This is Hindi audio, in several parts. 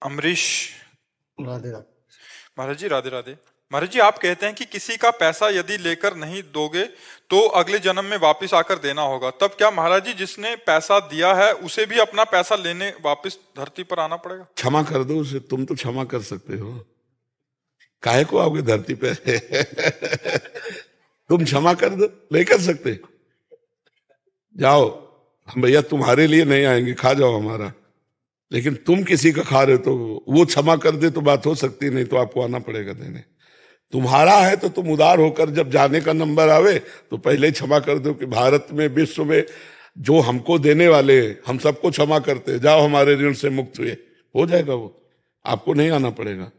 अमरीश। राधे राधे। महाराज जी राधे राधे। महाराज जी आप कहते हैं कि किसी का पैसा यदि लेकर नहीं दोगे तो अगले जन्म में वापस आकर देना होगा, तब क्या महाराज जी जिसने पैसा दिया है उसे भी अपना पैसा लेने वापस धरती पर आना पड़ेगा? क्षमा कर दो उसे, तुम तो क्षमा कर सकते हो, काहे को आओगे धरती पे? तुम क्षमा कर दो, नहीं कर सकते? जाओ, हम भैया तुम्हारे लिए नहीं आएंगे, खा जाओ हमारा, लेकिन तुम किसी का खा रहे हो तो वो क्षमा कर दे तो बात हो सकती, नहीं तो आपको आना पड़ेगा देने। तुम्हारा है तो तुम उदार होकर जब जाने का नंबर आवे तो पहले ही क्षमा कर दो कि भारत में, विश्व में जो हमको देने वाले हैं हम सबको क्षमा करते, जाओ हमारे ऋण से मुक्त हुए, हो जाएगा वो, आपको नहीं आना पड़ेगा।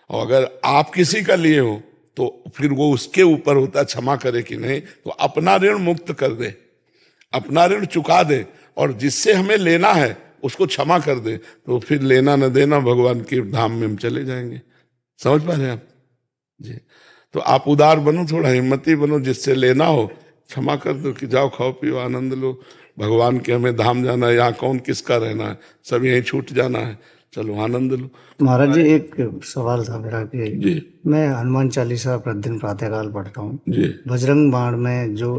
और अगर आप किसी का लिए हो तो फिर वो उसके ऊपर होता है क्षमा करे कि नहीं, तो अपना ऋण मुक्त कर दे, अपना ऋण चुका दे, और जिससे हमें लेना है उसको क्षमा कर दे, तो फिर लेना न देना भगवान के धाम में हम चले जाएंगे। समझ पा रहे हैं आप जी? तो आप उदार बनो, थोड़ा हिम्मती बनो, जिससे लेना हो क्षमा कर दो कि जाओ खाओ पियो आनंद लो, भगवान के हमें धाम जाना है, यहाँ कौन किसका रहना है, सब यहीं छूट जाना है, चलो आनंद लो। महाराज जी एक सवाल था मेरा कि जी मैं हनुमान चालीसा प्रतिदिन प्रातःकाल पढ़ता हूँ जी। बजरंग बाण में जो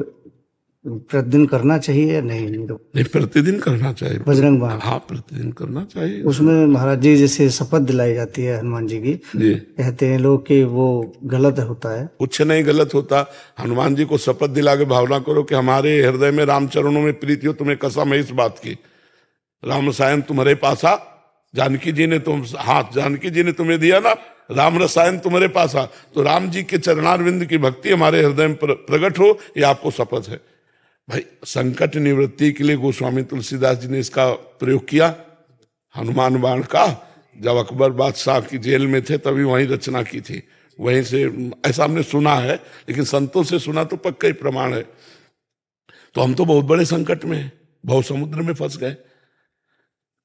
प्रतिदिन करना चाहिए या नहीं? नहीं, प्रतिदिन करना चाहिए बजरंग बाण। हाँ, प्रतिदिन करना चाहिए। उसमें महाराज जी जैसे शपथ दिलाई जाती है हनुमान जी की, जी कहते हैं लोग कि वो गलत होता है। कुछ नहीं गलत होता। हनुमान जी को शपथ दिला के भावना करो कि हमारे हृदय में राम चरणों में प्रीति हो, तुम्हें कसम है इस बात की, राम रसायन तुम्हारे पास आ, जानकी जी ने तुम हाथ जानकी जी ने तुम्हें दिया ना, राम रसायन तुम्हारे पास आ, तो राम जी के चरणारविंद की भक्ति हमारे हृदय में प्रकट हो, ये आपको शपथ है। भाई संकट निवृत्ति के लिए गोस्वामी तुलसीदास जी ने इसका प्रयोग किया, हनुमान बाण का। जब अकबर बादशाह की जेल में थे तभी वहीं रचना की थी, वहीं से ऐसा हमने सुना है, लेकिन संतों से सुना तो पक्का ही प्रमाण है। तो हम तो बहुत बड़े संकट में हैं, भव समुद्र में फंस गए।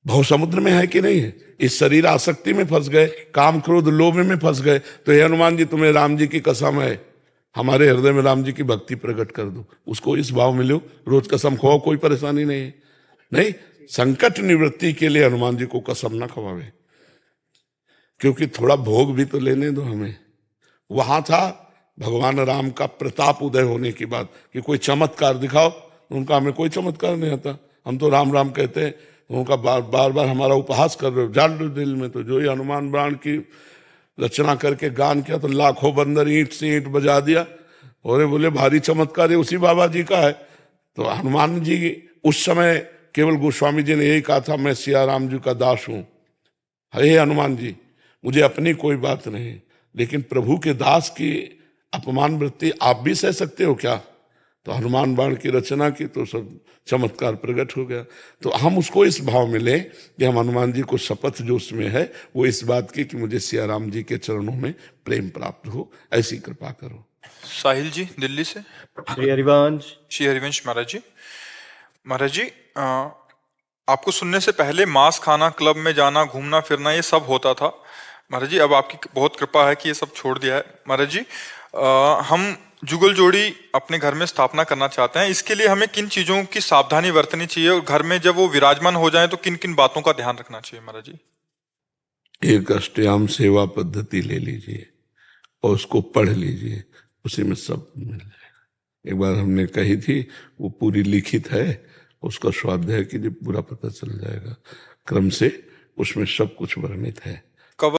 भव समुद्र में है कि नहीं है? इस शरीर आसक्ति में फंस गए, काम क्रोध लोभ में फंस गए, तो हे हनुमान जी तुम्हें राम जी की कसम है, हमारे हृदय में राम जी की भक्ति प्रकट कर दो, उसको इस भाव में लो, रोज कसम खाओ, कोई परेशानी नहीं है। नहीं, संकट निवृत्ति के लिए हनुमान जी को कसम ना खवावे, क्योंकि थोड़ा भोग भी तो लेने दो हमें। वहां था भगवान राम का प्रताप उदय होने की बात कि कोई चमत्कार दिखाओ, उनका हमें कोई चमत्कार नहीं आता, हम तो राम राम कहते हैं, उनका बार बार हमारा उपहास कर रहे हो, जान लो दिल में। तो जो ये हनुमान बाण की रचना करके गान किया तो लाखों बंदर ईंट से ईंट बजा दिया, और बोले भारी चमत्कार है उसी बाबा जी का है। तो हनुमान जी उस समय केवल गोस्वामी जी ने यही कहा था, मैं सिया राम जी का दास हूं। हे हनुमान जी, मुझे अपनी कोई बात नहीं, लेकिन प्रभु के दास की अपमान वृत्ति आप भी सह सकते हो क्या? तो हनुमान बाण की रचना की तो सब चमत्कार प्रकट हो गया। तो हम उसको इस भाव में लें कि हम हनुमान जी को शपथ जो उसमें है वो इस बात की कि मुझे सिया राम जी के चरणों में प्रेम प्राप्त हो, ऐसी कृपा करो। साहिल जी दिल्ली से। श्री हरिवंश। श्री हरिवंश महाराज जी। महाराज जी आपको सुनने से पहले मांस खाना, क्लब में जाना, घूमना फिरना, ये सब होता था। महाराज जी अब आपकी बहुत कृपा है कि ये सब छोड़ दिया है। महाराज जी हम जुगल जोड़ी अपने घर में स्थापना करना चाहते हैं, इसके लिए हमें किन चीजों की सावधानी बरतनी चाहिए, और घर में जब वो विराजमान हो जाए तो किन किन बातों का ध्यान रखना चाहिए? महाराज जी एक अष्टयाम सेवा पद्धति ले लीजिए और उसको पढ़ लीजिए, उसी में सब मिल जाएगा। एक बार हमने कही थी, वो पूरी लिखित है, उसका स्वाध्याय कीजिए, पूरा पता चल जाएगा, क्रम से उसमें सब कुछ वर्णित है।